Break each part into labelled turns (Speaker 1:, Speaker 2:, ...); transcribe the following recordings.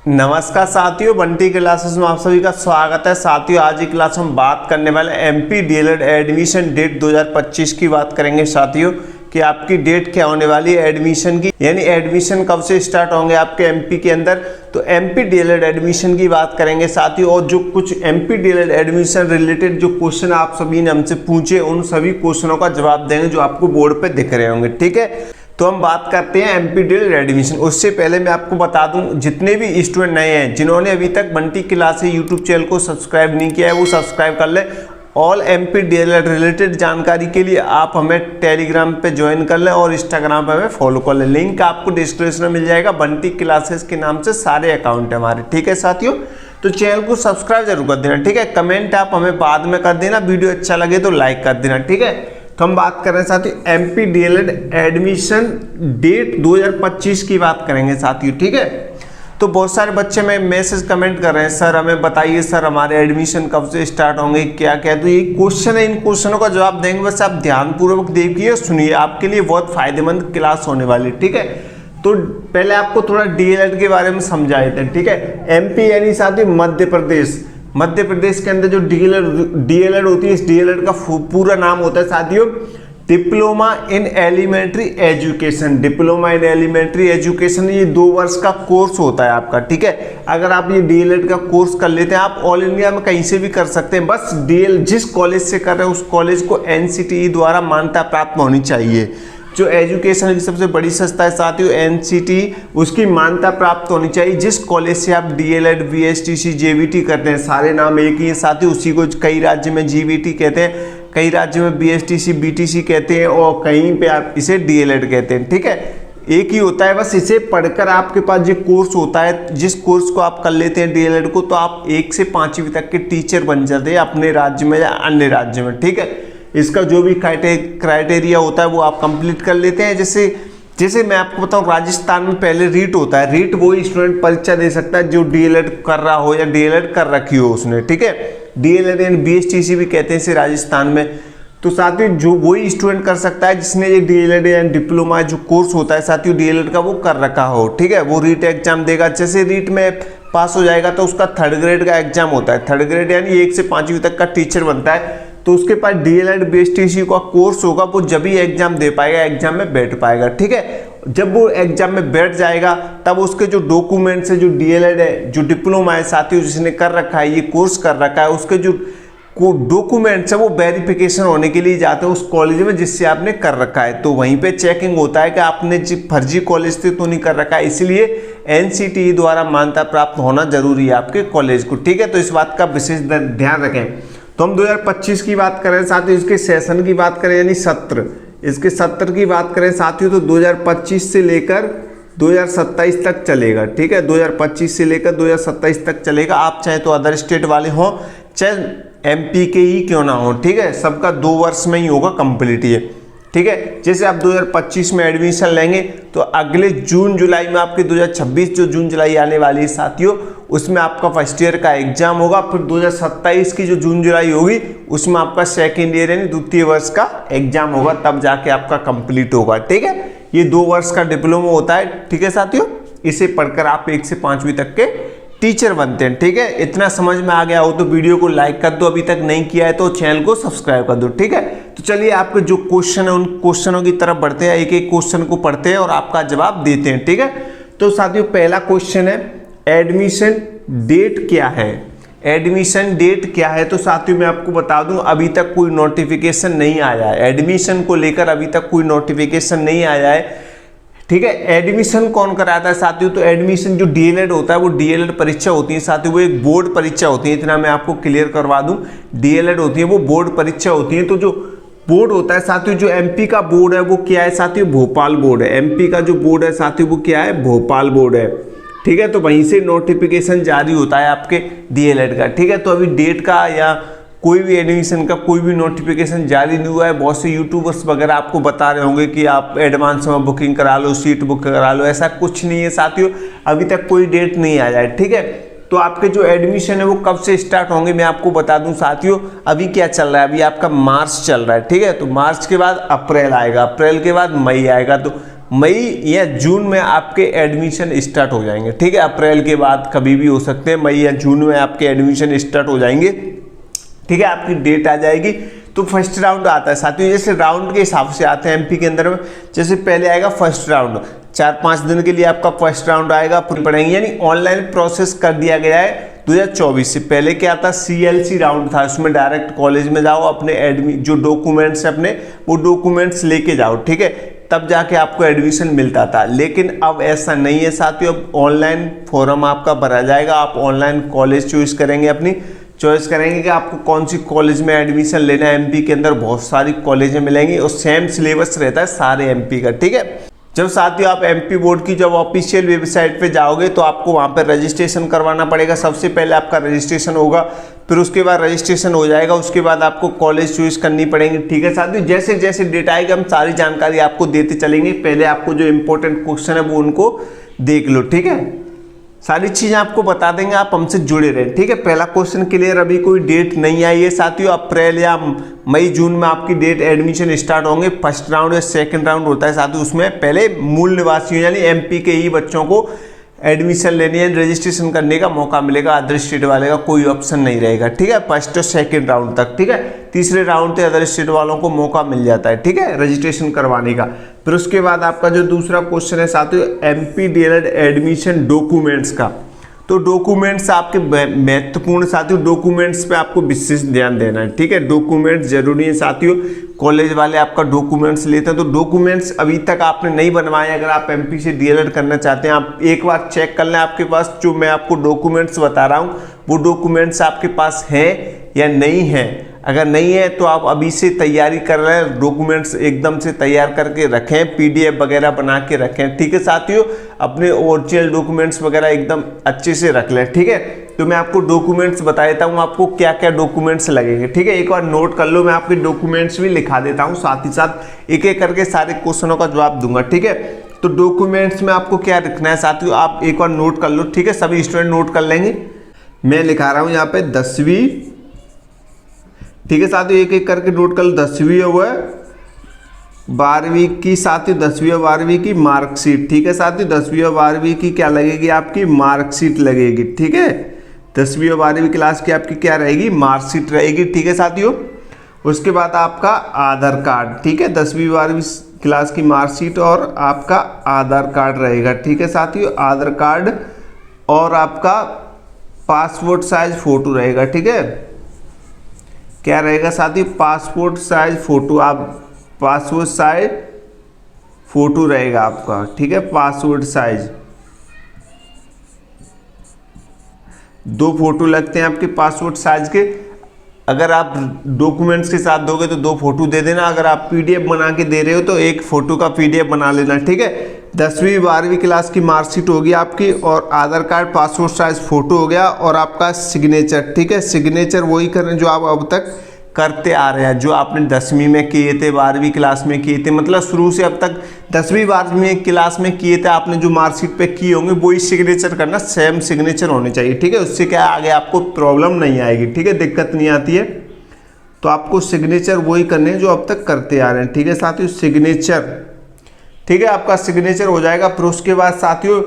Speaker 1: नमस्कार साथियों, बंटी क्लासेस में आप सभी का स्वागत है। साथियों, आज की क्लास में हम बात करने वाले एमपी डीएलएड एडमिशन डेट 2025 की बात करेंगे। साथियों कि आपकी डेट क्या होने वाली है एडमिशन की, यानी एडमिशन कब से स्टार्ट होंगे आपके एमपी के अंदर। तो एमपी डीएलएड एडमिशन की बात करेंगे साथियों, और जो कुछ एमपी डीएलएड एडमिशन रिलेटेड जो क्वेश्चन आप सभी ने हमसे पूछे उन सभी क्वेश्चनों का जवाब देंगे जो आपको बोर्ड पे दिख रहे होंगे। ठीक है, तो हम बात करते हैं एमपी डीएलएड एडमिशन। उससे पहले मैं आपको बता दूं, जितने भी स्टूडेंट नए हैं जिन्होंने अभी तक बंटी क्लासेस यूट्यूब चैनल को सब्सक्राइब नहीं किया है वो सब्सक्राइब कर ले। ऑल एमपी डीएलएड रिलेटेड जानकारी के लिए आप हमें टेलीग्राम पे ज्वाइन कर लें और इंस्टाग्राम पे हमें फॉलो कर लें। लिंक आपको डिस्क्रिप्शन में मिल जाएगा। बंटी क्लासेस के नाम से सारे अकाउंट है हमारे। ठीक है साथियों, तो चैनल को सब्सक्राइब जरूर कर देना। ठीक है, कमेंट आप हमें बाद में कर देना, वीडियो अच्छा लगे तो लाइक कर देना। ठीक है, तो हम बात कर रहे हैं साथियों एमपी डीएलएड एडमिशन डेट 2025 की बात करेंगे साथियों। ठीक है, तो बहुत सारे बच्चे में मैसेज कमेंट कर रहे हैं, सर हमें बताइए सर हमारे एडमिशन कब से स्टार्ट होंगे, क्या क्या। तो ये क्वेश्चन है, इन क्वेश्चनों का जवाब देंगे। बस आप ध्यानपूर्वक देखिए और सुनिए, आपके लिए बहुत फायदेमंद क्लास होने वाली। ठीक है, तो पहले आपको थोड़ा डीएलएड के बारे में समझा देते हैं। ठीक है, एमपी यानी साथियों मध्य प्रदेश के अंदर जो डीएलएड होती है, इस डीएलएड का पूरा नाम होता है साथियों diploma in elementary education. Diploma in elementary education ये 2 वर्ष का कोर्स होता है आपका। ठीक है, अगर आप ये डीएलएड का कोर्स कर लेते हैं, आप ऑल इंडिया में कहीं से भी कर सकते हैं। बस जिस कॉलेज से कर रहे हैं उस कॉलेज को एनसीटीई द्वारा मान्यता प्राप्त होनी चाहिए। जो एजुकेशन की सबसे बड़ी संस्था है साथियों एनसीटी, उसकी मान्यता प्राप्त होनी चाहिए। जिस कॉलेज से आप डीएलएड बीएसटीसी जेवीटी करते हैं, सारे नाम एक ही है साथियों। उसी को कई राज्य में जीवीटी कहते हैं, कई राज्य में बीएसटीसी बीटीसी कहते हैं और कहीं पे आप इसे डीएलएड कहते हैं। ठीक है, एक ही होता है। बस इसे पढ़कर आपके पास जो कोर्स होता है, जिस कोर्स को आप कर लेते हैं डीएलएड को, तो आप 1 से 5वीं तक के टीचर बन जाते हैं अपने राज्य में या अन्य राज्य में। ठीक है, इसका जो भी क्राइटेरिया होता है वो आप कंप्लीट कर लेते हैं। जैसे मैं आपको बताऊं, राजस्थान में पहले रीट होता है। रीट वही स्टूडेंट परीक्षा दे सकता है जो डीएलएड कर रहा हो या डीएलएड कर रखी हो उसने। ठीक है, डीएलएड एंड बीएसटीसी भी कहते हैं इसे राजस्थान में। तो साथियों जो वही स्टूडेंट कर सकता है जिसने ये डीएलएड एंड डिप्लोमा जो कोर्स होता है साथियों डीएलएड का वो कर रखा हो। ठीक है, वो रीट एग्जाम देगा। जैसे रीट में पास हो जाएगा तो उसका 3rd ग्रेड का एग्जाम होता है। 3rd ग्रेड यानी 1 से 5वीं तक का टीचर बनता है। तो उसके पास डीएलएड बीएसटीसी का कोर्स होगा, वो जब ही एग्जाम दे पाएगा, एग्जाम में बैठ पाएगा। ठीक है, जब वो एग्जाम में बैठ जाएगा तब उसके जो डॉक्यूमेंट्स है, जो डीएलएड है, जो डिप्लोमा है साथियों जिसने कर रखा है, ये कोर्स कर रखा है, उसके जो डॉक्यूमेंट्स है वो वेरिफिकेशन होने के लिए जाते हैं उस कॉलेज में जिससे आपने कर रखा है। तो वहीं पे चेकिंग होता है कि आपने फर्जी कॉलेज से तो नहीं कर रखा है, इसलिए एनसीटीई द्वारा मान्यता प्राप्त होना जरूरी है आपके कॉलेज को। ठीक है, तो इस बात का विशेष ध्यान रखें। तो हम 2025 की बात करें साथियों, इसके सेशन की बात करें यानी सत्र, इसके सत्र की बात करें साथियों तो 2025 से लेकर 2027 तक चलेगा। ठीक है, 2025 से लेकर 2027 तक चलेगा। आप चाहे तो अदर स्टेट वाले हों चाहे एमपी के ही क्यों ना हो। ठीक है, सबका 2 वर्ष में ही होगा कंप्लीट ये। ठीक है, जैसे आप 2025 में एडमिशन लेंगे तो अगले जून जुलाई में आपके 2026 जो जून जुलाई आने वाली है साथियों उसमें आपका फर्स्ट ईयर का एग्जाम होगा। फिर 2027 की जो जून जुलाई होगी उसमें आपका 2nd ईयर यानी द्वितीय वर्ष का एग्जाम होगा, तब जाके आपका कंप्लीट होगा। ठीक है, ये 2 वर्ष का डिप्लोमा होता है। ठीक है साथियों, इसे पढ़कर आप 1 से 5वीं तक के टीचर बनते हैं। ठीक है, इतना समझ में आ गया हो तो वीडियो को लाइक कर दो, अभी तक नहीं किया है तो चैनल को सब्सक्राइब कर दो। ठीक है, तो चलिए आपके जो क्वेश्चन है उन क्वेश्चनों की तरफ बढ़ते हैं, एक एक क्वेश्चन को पढ़ते हैं और आपका जवाब देते हैं। ठीक है, तो साथियों पहला क्वेश्चन है एडमिशन डेट क्या है। एडमिशन डेट क्या है तो साथियों मैं आपको बता दूं, अभी तक कोई नोटिफिकेशन नहीं आया है एडमिशन को लेकर, अभी तक कोई नोटिफिकेशन नहीं आया है। ठीक है, एडमिशन कौन कराता है साथियों, तो एडमिशन जो डीएलएड होता है वो डीएलएड परीक्षा होती है साथियों, वो एक बोर्ड परीक्षा होती है। इतना मैं आपको क्लियर करवा दूं, डीएलएड होती है वो बोर्ड परीक्षा होती है। तो जो बोर्ड होता है साथियों, जो एमपी का बोर्ड है वो क्या है साथियों, भोपाल बोर्ड है। एमपी का जो बोर्ड है साथियों वो क्या है, भोपाल बोर्ड है। ठीक है, तो वहीं से नोटिफिकेशन जारी होता है आपके डीएलएड का। ठीक है, तो अभी डेट का या कोई भी एडमिशन का कोई भी नोटिफिकेशन जारी नहीं हुआ है। बहुत से यूट्यूबर्स वगैरह आपको बता रहे होंगे कि आप एडवांस में बुकिंग करा लो, सीट बुक करा लो, ऐसा कुछ नहीं है साथियों, अभी तक कोई डेट नहीं आया है। ठीक है, तो आपके जो एडमिशन है वो कब से स्टार्ट होंगे मैं आपको बता दूं साथियों। अभी क्या चल रहा है, अभी आपका मार्च चल रहा है। ठीक है, तो मार्च के बाद अप्रैल आएगा, अप्रैल के बाद मई आएगा। तो मई या जून में आपके एडमिशन स्टार्ट हो जाएंगे। ठीक है, अप्रैल के बाद कभी भी हो सकते हैं, मई या जून में आपके एडमिशन स्टार्ट हो जाएंगे। ठीक है, आपकी डेट आ जाएगी। तो फर्स्ट राउंड आता है साथियों, जैसे राउंड के हिसाब से आते हैं एमपी के अंदर में। जैसे पहले आएगा फर्स्ट राउंड, 4-5 दिन के लिए आपका फर्स्ट राउंड आएगा, पढ़ेंगे, यानी ऑनलाइन प्रोसेस कर दिया गया है 2024 से। पहले क्या था, CLC राउंड था, उसमें डायरेक्ट कॉलेज में जाओ, अपने जो डॉक्यूमेंट्स है अपने, वो डॉक्यूमेंट्स लेके जाओ। ठीक है, तब जाके आपको एडमिशन मिलता था। लेकिन अब ऐसा नहीं है साथियों, अब ऑनलाइन फॉर्म आपका भरा जाएगा, आप ऑनलाइन कॉलेज चॉइस करेंगे, अपनी चॉइस करेंगे कि आपको कौन सी कॉलेज में एडमिशन लेना है। एमपी के अंदर बहुत सारी कॉलेजें मिलेंगी और सेम सिलेबस रहता है सारे एमपी का। ठीक है, जब साथियों आप एमपी बोर्ड की जब ऑफिशियल वेबसाइट पे जाओगे तो आपको वहाँ पर रजिस्ट्रेशन करवाना पड़ेगा। सबसे पहले आपका रजिस्ट्रेशन होगा, फिर उसके बाद रजिस्ट्रेशन हो जाएगा, उसके बाद आपको कॉलेज चॉइस करनी पड़ेगी। ठीक है साथियों, जैसे जैसे डेट आएगा हम सारी जानकारी आपको देते चलेंगे। पहले आपको जो इंपॉर्टेंट क्वेश्चन है वो उनको देख लो। ठीक है, सारी चीजें आपको बता देंगे, आप हमसे जुड़े रहें। ठीक है, पहला क्वेश्चन क्लियर, अभी कोई डेट नहीं आई है साथियों, अप्रैल या मई जून में आपकी डेट एडमिशन स्टार्ट होंगे। फर्स्ट राउंड या सेकंड राउंड होता है साथियों, उसमें पहले मूल निवासियों यानी एमपी के ही बच्चों को एडमिशन लेने या रजिस्ट्रेशन करने का मौका मिलेगा, अदर स्टेट वाले का कोई ऑप्शन नहीं रहेगा। ठीक है, फर्स्ट और सेकंड राउंड तक। ठीक है, तीसरे राउंड से अदर स्टेट वालों को मौका मिल जाता है। ठीक है, रजिस्ट्रेशन करवाने का। फिर उसके बाद आपका जो दूसरा क्वेश्चन है साथियों, एमपी डीएलएड एडमिशन डॉक्यूमेंट्स का। तो डॉक्यूमेंट्स आपके महत्वपूर्ण साथियों, डॉक्यूमेंट्स पे आपको विशेष ध्यान देना है। ठीक है, डॉक्यूमेंट्स जरूरी है साथियों, कॉलेज वाले आपका डॉक्यूमेंट्स लेते हैं, तो डॉक्यूमेंट्स अभी तक आपने नहीं बनवाए, अगर आप एमपी से डीएलएड करना चाहते हैं, आप एक बार चेक कर लें आपके पास जो मैं आपको डॉक्यूमेंट्स बता रहा हूँ वो डॉक्यूमेंट्स आपके पास हैं या नहीं है। अगर नहीं है तो आप अभी से तैयारी कर रहे हैं, डॉक्यूमेंट्स एकदम से तैयार करके रखें, पीडीएफ वगैरह बना के रखें। ठीक है साथियों, अपने ओरिजिनल डॉक्यूमेंट्स वगैरह एकदम अच्छे से रख लें। ठीक है, तो मैं आपको डॉक्यूमेंट्स बता देता हूँ आपको क्या क्या डॉक्यूमेंट्स लगेंगे। ठीक है, एक बार नोट कर लो, मैं आपके डॉक्यूमेंट्स भी लिखा देता हूँ, साथ ही साथ एक एक करके सारे क्वेश्चनों का जवाब दूंगा। ठीक है, तो डॉक्यूमेंट्स में आपको क्या लिखना है साथियों, आप एक बार नोट कर लो। ठीक है, सभी स्टूडेंट नोट कर लेंगे। मैं लिखा रहा हूँ यहाँ पे 10वीं। ठीक है साथियों, एक एक करके नोट कर लो। 10वीं और 12वीं की साथियों, 10वीं और 12वीं की मार्कशीट। ठीक है साथियों, 10वीं और 12वीं की क्या लगेगी, आपकी मार्कशीट लगेगी। ठीक है, 10वीं और 12वीं क्लास की आपकी क्या रहेगी, मार्कशीट रहेगी। ठीक है साथियों, उसके बाद आपका आधार कार्ड। ठीक है, 10वीं 12वीं क्लास की मार्कशीट और आपका आधार कार्ड रहेगा। ठीक है साथियों, आधार कार्ड और आपका पासपोर्ट साइज फोटो रहेगा। ठीक है, क्या रहेगा साथियों, पासपोर्ट साइज फोटो, आप पासपोर्ट साइज फोटो रहेगा आपका। ठीक है, पासपोर्ट साइज 2 फोटो लगते हैं आपके पासपोर्ट साइज के। अगर आप डॉक्यूमेंट्स के साथ दोगे तो 2 फोटो दे देना, अगर आप पीडीएफ बना के दे रहे हो तो 1 फोटो का पीडीएफ बना लेना। ठीक है, 10वीं 12वीं क्लास की मार्कशीट होगी आपकी, और आधार कार्ड, पासपोर्ट साइज फोटो हो गया, और आपका सिग्नेचर। ठीक है, सिग्नेचर वही करें जो आप अब तक करते आ रहे हैं, जो आपने 10वीं में किए थे, 12वीं क्लास में किए थे, मतलब शुरू से अब तक 10वीं 12वीं क्लास में किए थे आपने, जो मार्कशीट पे किए होंगे वही सिग्नेचर करना, सेम सिग्नेचर होने चाहिए। ठीक है, उससे क्या आगे आपको प्रॉब्लम नहीं आएगी। ठीक है, दिक्कत नहीं आती है, तो आपको सिग्नेचर वही करने हैं जो अब तक करते आ रहे हैं। ठीक है साथियों, सिग्नेचर। ठीक है, आपका सिग्नेचर हो जाएगा। फिर उसके बाद साथियों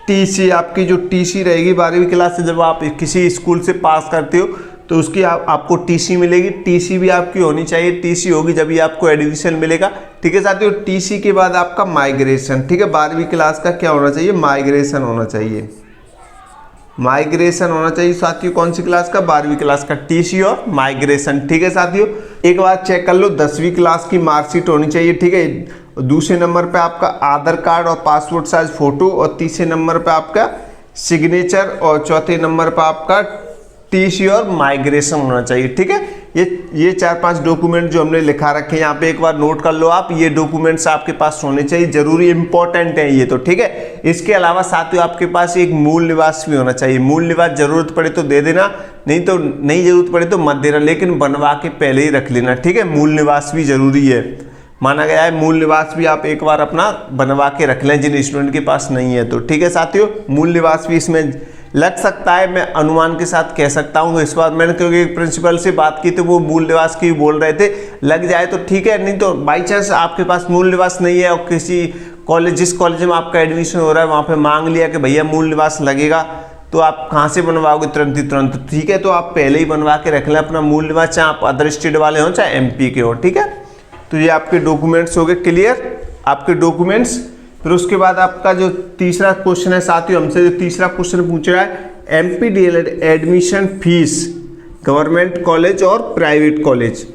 Speaker 1: टीसी, आपकी जो टीसी रहेगी 12वीं क्लास से, जब आप किसी स्कूल से पास करते हो तो उसकी आपको टीसी मिलेगी। टीसी भी आपकी होनी चाहिए, टीसी होगी जब ये आपको एडमिशन मिलेगा। ठीक है साथियों, टीसी के बाद आपका माइग्रेशन। ठीक है, 12वीं क्लास का क्या होना चाहिए, माइग्रेशन होना चाहिए। माइग्रेशन होना चाहिए साथियों, कौन सी क्लास का, 12वीं क्लास का, टीसी और माइग्रेशन। ठीक है साथियों, एक बार चेक कर लो, 10वीं क्लास की मार्कशीट होनी चाहिए। ठीक है, दूसरे नंबर पे आपका आधार कार्ड और पासपोर्ट साइज फोटो, और तीसरे नंबर पे आपका सिग्नेचर, और चौथे नंबर पे आपका टीसी और माइग्रेशन होना चाहिए। ठीक है, ये 4-5 डॉक्यूमेंट जो हमने लिखा रखे हैं यहाँ पे, एक बार नोट कर लो आप, ये डॉक्यूमेंट्स आपके पास होने चाहिए, जरूरी इंपॉर्टेंट है ये तो। ठीक है, इसके अलावा साथियों आपके पास एक मूल निवास भी होना चाहिए। मूल निवास जरूरत पड़े तो दे देना, नहीं तो नहीं जरूरत पड़े तो मत देना, लेकिन बनवा के पहले ही रख लेना। ठीक है, मूल निवास भी जरूरी है, माना गया है मूल निवास भी आप एक बार अपना बनवा के रख लें जिन स्टूडेंट के पास नहीं है तो। ठीक है साथियों, मूल निवास भी इसमें लग सकता है, मैं अनुमान के साथ कह सकता हूँ। इस बार मैंने क्योंकि प्रिंसिपल से बात की तो वो मूल निवास की बोल रहे थे, लग जाए तो ठीक है, नहीं तो बाई चांस आपके पास मूल निवास नहीं है और किसी कॉलेज, जिस कॉलेज में आपका एडमिशन हो रहा है वहाँ पे मांग लिया कि भैया मूल निवास लगेगा, तो आप कहाँ से बनवाओगे? तुरंत ही तुरंत। ठीक है, तो आप पहले ही बनवा के रख लें अपना मूल निवास, चाहे आप अदर स्टेट वाले हों चाहे MP के हो। ठीक है, तो ये आपके डॉक्यूमेंट्स हो गए क्लियर, आपके डॉक्यूमेंट्स। फिर उसके बाद आपका जो तीसरा क्वेश्चन है साथियों, हमसे जो तीसरा क्वेश्चन पूछ रहा है, MP DLED admission fees government college और प्राइवेट कॉलेज।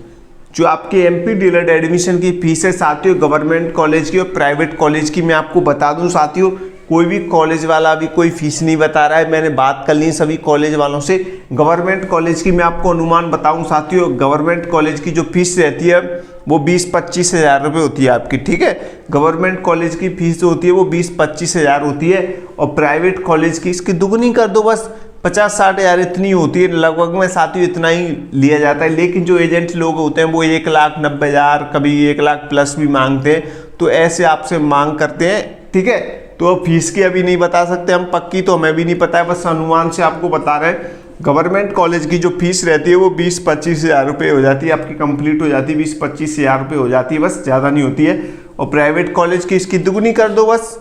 Speaker 1: जो आपकी MP DLED एडमिशन की फीस है साथियों, गवर्नमेंट कॉलेज की और प्राइवेट कॉलेज की, मैं आपको बता दूं साथियों, कोई भी कॉलेज वाला अभी कोई फीस नहीं बता रहा है। मैंने बात कर ली सभी कॉलेज वालों से। गवर्नमेंट कॉलेज की मैं आपको अनुमान बताऊं साथियों, गवर्नमेंट कॉलेज की जो फीस रहती है वो 20-25 हज़ार रुपये होती है आपकी। ठीक है, गवर्नमेंट कॉलेज की फीस जो होती है वो 20-25 हज़ार होती है, और प्राइवेट कॉलेज की इसकी दुगनी कर दो, बस 50-60 हज़ार इतनी होती है लगभग में साथियों, इतना ही लिया जाता है। लेकिन जो एजेंट लोग होते हैं वो 1,90,000 कभी 1 लाख प्लस भी मांगते हैं, तो ऐसे आपसे मांग करते हैं। ठीक है, तो अब फीस की अभी नहीं बता सकते हम पक्की, तो हमें भी नहीं पता है, बस अनुमान से आपको बता रहे हैं। गवर्नमेंट कॉलेज की जो फीस रहती है वो 20-25 हज़ार रुपये हो जाती है आपकी, कंप्लीट हो जाती है 20-25 हज़ार रुपये हो जाती है, बस ज़्यादा नहीं होती है। और प्राइवेट कॉलेज की इसकी दुगनी कर दो, बस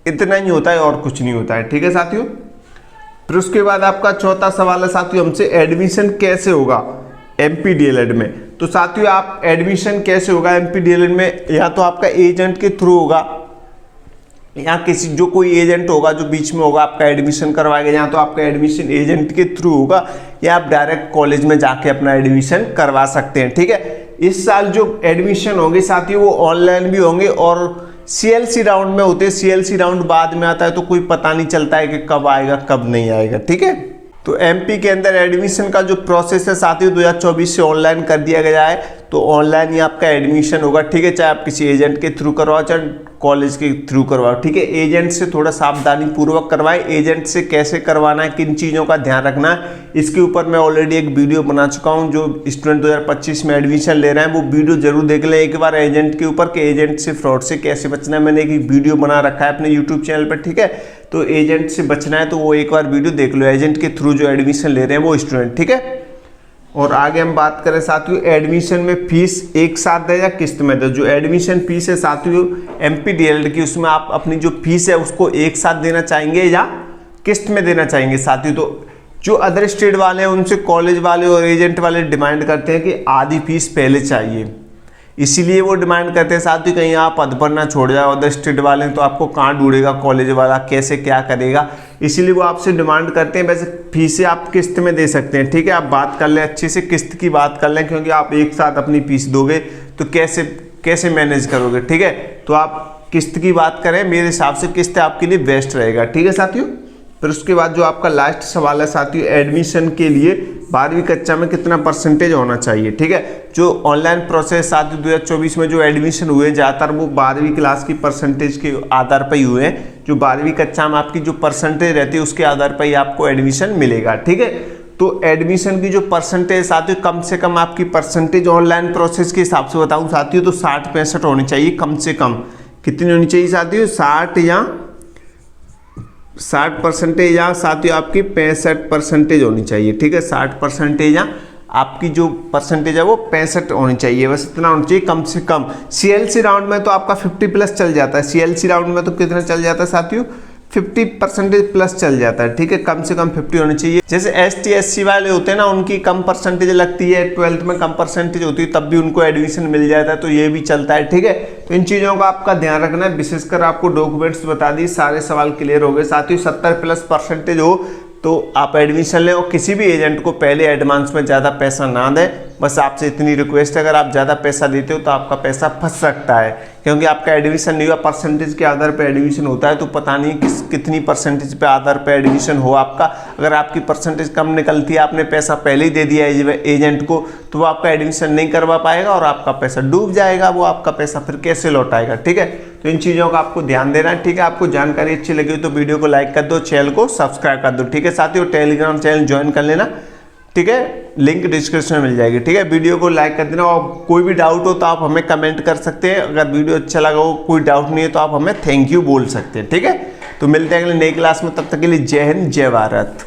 Speaker 1: इतना ही होता है और कुछ नहीं होता है। ठीक है साथियों, फिर उसके बाद आपका चौथा सवाल है साथियों हमसे, एडमिशन कैसे होगा MP DLED में। तो साथियों आप एडमिशन कैसे होगा MP DLED में, या तो आपका एजेंट के थ्रू होगा, या किसी जो कोई एजेंट होगा जो बीच में होगा आपका एडमिशन करवाएगा, या तो आपका एडमिशन एजेंट के थ्रू होगा, या आप डायरेक्ट कॉलेज में जाके अपना एडमिशन करवा सकते हैं। ठीक है, इस साल जो एडमिशन होंगे साथियों वो ऑनलाइन भी होंगे और CLC राउंड में होते हैं। CLC राउंड बाद में आता है, तो कोई पता नहीं चलता है कि कब आएगा कब नहीं आएगा। ठीक है, तो MP के अंदर एडमिशन का जो प्रोसेस है साथियों 2024 से ऑनलाइन कर दिया गया है, तो ऑनलाइन ही आपका एडमिशन होगा। ठीक है, चाहे आप किसी एजेंट के थ्रू करवाओ चाहे कॉलेज के थ्रू करवाओ। ठीक है, एजेंट से थोड़ा सावधानी पूर्वक करवाएं। एजेंट से कैसे करवाना है, किन चीज़ों का ध्यान रखना है, इसके ऊपर मैं ऑलरेडी एक वीडियो बना चुका हूं। जो स्टूडेंट 2025 में एडमिशन ले रहे हैं वो वीडियो जरूर देख लें एक बार एजेंट के ऊपर, कि एजेंट से फ्रॉड से कैसे बचना है। मैंने एक वीडियो बना रखा है अपने यूट्यूब चैनल पर। ठीक है, तो एजेंट से बचना है तो वो एक बार वीडियो देख लो, एजेंट के थ्रू जो एडमिशन ले रहे हैं वो स्टूडेंट। ठीक है, और आगे हम बात करें साथियों एडमिशन में फीस एक साथ दे या किस्त में दे। जो एडमिशन फीस है साथियों MP DLED की, उसमें आप अपनी जो फीस है उसको एक साथ देना चाहेंगे या किस्त में देना चाहेंगे साथियों। तो जो अदर स्टेट वाले हैं उनसे कॉलेज वाले और एजेंट वाले डिमांड करते हैं कि आधी फीस पहले चाहिए, इसीलिए वो डिमांड करते हैं साथियों कहीं आप अधपर ना छोड़ जाओ। अदर स्टेट वाले तो आपको कहाँ ढूंढेगा कॉलेज वाला, कैसे क्या करेगा, इसीलिए वो आपसे डिमांड करते हैं। वैसे फीसें आप किस्त में दे सकते हैं। ठीक है, आप बात कर लें अच्छे से, किस्त की बात कर लें, क्योंकि आप एक साथ अपनी फीस दोगे तो कैसे मैनेज करोगे। ठीक है, तो आप किस्त की बात करें, मेरे हिसाब से किस्त आपके लिए बेस्ट रहेगा। ठीक है साथियों, फिर उसके बाद जो आपका लास्ट सवाल है साथियों, एडमिशन के लिए 12वीं कक्षा में कितना परसेंटेज होना चाहिए। ठीक है, जो ऑनलाइन प्रोसेस साथियों 2024 में जो एडमिशन हुए ज़्यादातर वो 12वीं क्लास की परसेंटेज के आधार पर ही हुए हैं। जो 12वीं कक्षा में आपकी जो परसेंटेज रहती है उसके आधार पर ही आपको एडमिशन मिलेगा। ठीक है, तो एडमिशन की जो परसेंटेज साथियों, कम से कम आपकी परसेंटेज ऑनलाइन प्रोसेस के हिसाब से बताऊँ साथियों तो 60-65 होनी चाहिए कम से कम। कितनी होनी चाहिए साथियों, 60% या साथियों आपकी 65% होनी चाहिए। ठीक है, 60% या आपकी जो परसेंटेज है वो 65 होनी चाहिए, बस इतना होना चाहिए कम से कम। CLC राउंड में तो आपका 50+ चल जाता है। CLC राउंड में तो कितना चल जाता है साथियों, 50% प्लस चल जाता है। ठीक है, कम से कम 50 होनी चाहिए। जैसे ST SC वाले होते हैं ना, उनकी कम परसेंटेज लगती है, 12th में कम परसेंटेज होती है, तब भी उनको एडमिशन मिल जाता है, तो ये भी चलता है। ठीक है, तो इन चीज़ों का आपका ध्यान रखना है। विशेषकर आपको डॉक्यूमेंट्स बता दी, सारे सवाल क्लियर हो गए। साथ ही 70+ % हो तो आप एडमिशन लें, और किसी भी एजेंट को पहले एडवांस में ज़्यादा पैसा ना दें। बस आपसे इतनी रिक्वेस्ट है, अगर आप ज़्यादा पैसा देते हो तो आपका पैसा फंस सकता है, क्योंकि आपका एडमिशन नहीं हुआ, परसेंटेज के आधार पर एडमिशन होता है, तो पता नहीं कितनी परसेंटेज पे आधार पर एडमिशन हो आपका। अगर आपकी परसेंटेज कम निकलती है, आपने पैसा पहले ही दे दिया एजेंट को, तो वो आपका एडमिशन नहीं करवा पाएगा और आपका पैसा डूब जाएगा। वो आपका पैसा फिर कैसे लौटाएगा। ठीक है, तो इन चीज़ों का आपको ध्यान देना है। ठीक है, आपको जानकारी अच्छी लगी तो वीडियो को लाइक कर दो, चैनल को सब्सक्राइब कर दो। ठीक है साथियों, टेलीग्राम चैनल ज्वाइन कर लेना। ठीक है, लिंक डिस्क्रिप्शन में मिल जाएगी। ठीक है, वीडियो को लाइक कर देना, और कोई भी डाउट हो तो आप हमें कमेंट कर सकते हैं। अगर वीडियो अच्छा लगा हो, कोई डाउट नहीं है, तो आप हमें थैंक यू बोल सकते हैं। ठीक है, तो मिलते हैं अगले नई क्लास में, तब तक के लिए जय हिंद जय भारत।